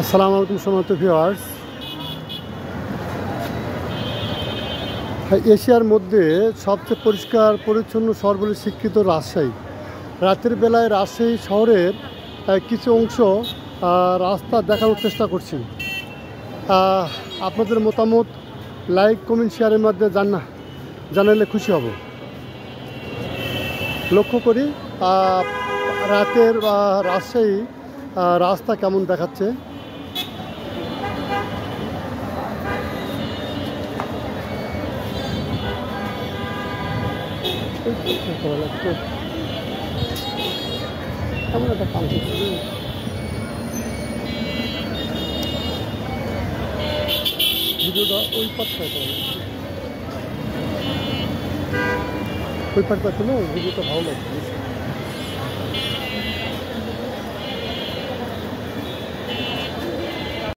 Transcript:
আসসালামু আলাইকুম সম্মানিত ভিউয়ার্স। এশিয়ার মধ্যে সবচেয়ে পরিষ্কার পরিচ্ছন্ন শহর বলে স্বীকৃত রাজশাহী। রাতের বেলায় রাজশাহী শহরের কিছু অংশ রাস্তা দেখানোর চেষ্টা করছি। আপনাদের মতামত লাইক কমেন্ট শেয়ারের মধ্যে জানালে খুশি হব। লক্ষ্য করি রাতের রাজশাহী রাস্তা কেমন দেখাচ্ছে। কেমন একটা কাম করছি, ভিডিওটা ওই পাটটায় ওই পাটটা ছিল, ভিডিওটা ভালো লাগছে।